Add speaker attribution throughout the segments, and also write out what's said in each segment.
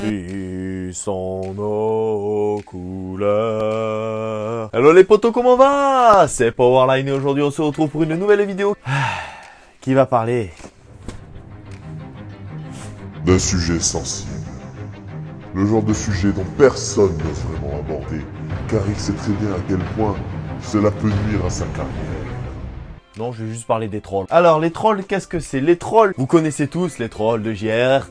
Speaker 1: qui sont nos couleurs. Hello les potos, comment va? C'est Powerline et aujourd'hui on se retrouve pour une nouvelle vidéo qui va parler
Speaker 2: d'un sujet sensible. Le genre de sujet dont personne n'ose vraiment aborder, car il sait très bien à quel point cela peut nuire à sa carrière.
Speaker 1: Non, je vais juste parler des trolls. Alors, les trolls, qu'est-ce que c'est? Les trolls, vous connaissez tous les trolls de JRR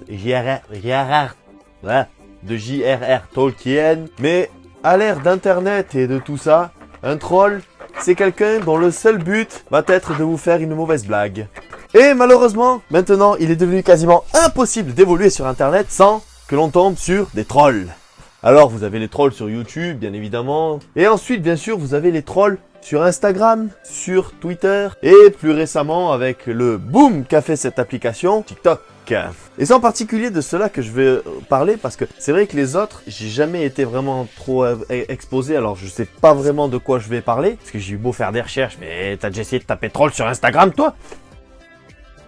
Speaker 1: Tolkien. Mais à l'ère d'internet et de tout ça, un troll, c'est quelqu'un dont le seul but va être de vous faire une mauvaise blague. Et malheureusement, maintenant, il est devenu quasiment impossible d'évoluer sur internet sans que l'on tombe sur des trolls. Alors, vous avez les trolls sur YouTube, bien évidemment. Et ensuite, bien sûr, vous avez les trolls sur Instagram, sur Twitter. Et plus récemment, avec le boom qu'a fait cette application, TikTok. Et c'est en particulier de cela que je vais parler parce que c'est vrai que les autres, j'ai jamais été vraiment trop exposé. Alors, je sais pas vraiment de quoi je vais parler. Parce que j'ai eu beau faire des recherches, mais t'as déjà essayé de taper troll sur Instagram, toi?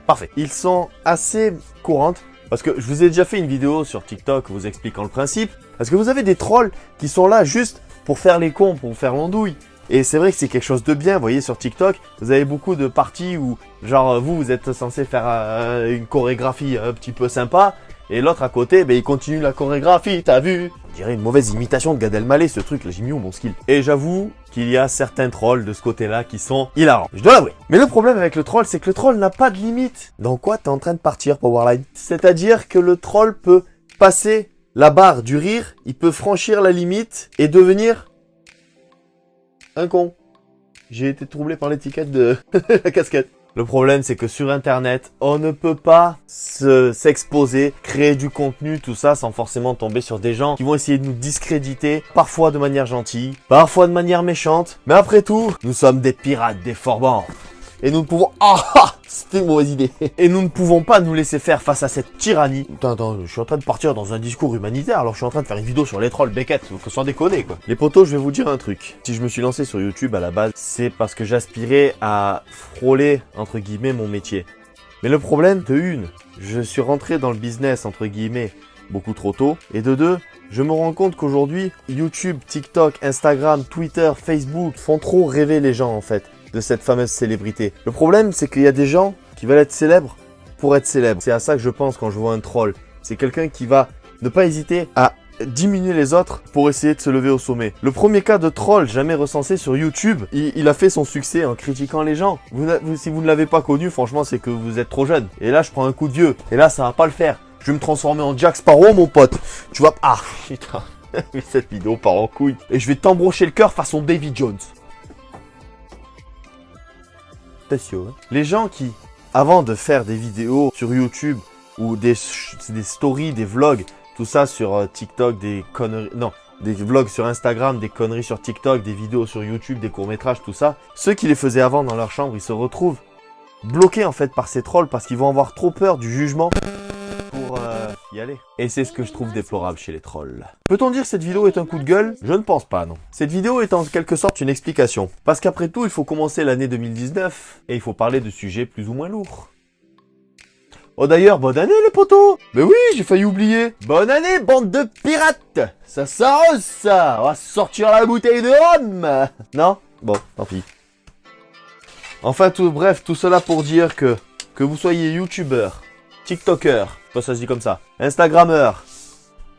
Speaker 1: Parfait. Ils sont assez courantes. Parce que je vous ai déjà fait une vidéo sur TikTok vous expliquant le principe. Parce que vous avez des trolls qui sont là juste pour faire les cons, pour faire l'andouille. Et c'est vrai que c'est quelque chose de bien. Vous voyez sur TikTok, vous avez beaucoup de parties où, genre, vous êtes censé faire une chorégraphie un petit peu sympa. Et l'autre à côté, ben, il continue la chorégraphie, t'as vu? Je dirais une mauvaise imitation de Gad Elmaleh, ce truc là, j'ai mis où mon skill? Et j'avoue qu'il y a certains trolls de ce côté-là qui sont hilarants. Je dois l'avouer. Mais le problème avec le troll, c'est que le troll n'a pas de limite. Dans quoi t'es en train de partir, Powerline? C'est-à-dire que le troll peut passer la barre du rire, il peut franchir la limite et devenir un con. J'ai été troublé par l'étiquette de la casquette. Le problème, c'est que sur Internet, on ne peut pas s'exposer, créer du contenu, tout ça, sans forcément tomber sur des gens qui vont essayer de nous discréditer, parfois de manière gentille, parfois de manière méchante. Mais après tout, nous sommes des pirates, des forbans. Et nous ne pouvons... Ah, c'était une mauvaise idée. Et nous ne pouvons pas nous laisser faire face à cette tyrannie. Attends, je suis en train de partir dans un discours humanitaire, alors je suis en train de faire une vidéo sur les trolls Beckett, faut sans déconner quoi. Les potos, je vais vous dire un truc. Si je me suis lancé sur YouTube à la base, c'est parce que j'aspirais à frôler, entre guillemets, mon métier. Mais le problème, de une, je suis rentré dans le business, entre guillemets, beaucoup trop tôt. Et de deux, je me rends compte qu'aujourd'hui, YouTube, TikTok, Instagram, Twitter, Facebook font trop rêver les gens en fait de cette fameuse célébrité. Le problème, c'est qu'il y a des gens qui veulent être célèbres pour être célèbres. C'est à ça que je pense quand je vois un troll. C'est quelqu'un qui va ne pas hésiter à diminuer les autres pour essayer de se lever au sommet. Le premier cas de troll jamais recensé sur YouTube, il a fait son succès en critiquant les gens. Si vous ne l'avez pas connu, franchement, c'est que vous êtes trop jeune. Et là, je prends un coup de vieux. Et là, ça va pas le faire. Je vais me transformer en Jack Sparrow, mon pote. Tu vois... Ah, putain. Mais cette vidéo part en couille. Et je vais t'embrocher le cœur façon Davy Jones. Les gens qui, avant de faire des vidéos sur YouTube ou des stories, des vlogs, tout ça sur TikTok, des conneries, non, des vlogs sur Instagram, des conneries sur TikTok, des vidéos sur YouTube, des courts-métrages, tout ça, ceux qui les faisaient avant dans leur chambre, ils se retrouvent bloqués en fait par ces trolls parce qu'ils vont avoir trop peur du jugement pour y aller. Et c'est ce que je trouve déplorable chez les trolls. Peut-on dire que cette vidéo est un coup de gueule? Je ne pense pas, non. Cette vidéo est en quelque sorte une explication. Parce qu'après tout, il faut commencer l'année 2019 et il faut parler de sujets plus ou moins lourds. Oh d'ailleurs, bonne année les potos! Mais oui, j'ai failli oublier! Bonne année, bande de pirates! Ça s'arrose ça! On va sortir la bouteille de rhum! Non? Bon, tant pis. Enfin, bref, tout cela pour dire que vous soyez youtubeur, tiktoker, ça se dit comme ça, instagrammeur,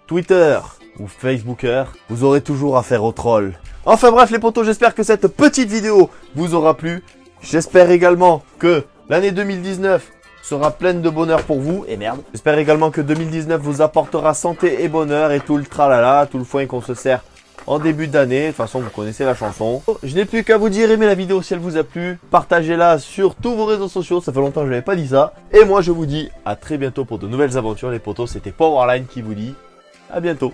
Speaker 1: twitter ou facebooker, vous aurez toujours affaire aux trolls. Enfin bref les potos, j'espère que cette petite vidéo vous aura plu. J'espère également que l'année 2019 sera pleine de bonheur pour vous. Et merde. J'espère également que 2019 vous apportera santé et bonheur et tout le tralala, tout le foin qu'on se sert en début d'année. De toute façon, vous connaissez la chanson. Je n'ai plus qu'à vous dire, aimez la vidéo si elle vous a plu. Partagez-la sur tous vos réseaux sociaux. Ça fait longtemps que je n'avais pas dit ça. Et moi, je vous dis à très bientôt pour de nouvelles aventures, les potos. C'était Powerline qui vous dit à bientôt.